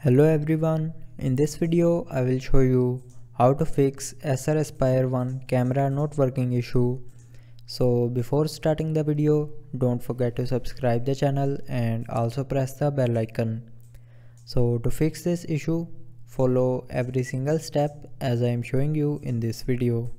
Hello everyone, in this video I will show you how to fix Acer Aspire 1 camera not working issue. So before starting the video, don't forget to subscribe the channel and also press the bell icon. So to fix this issue, follow every single step as I am showing you in this video.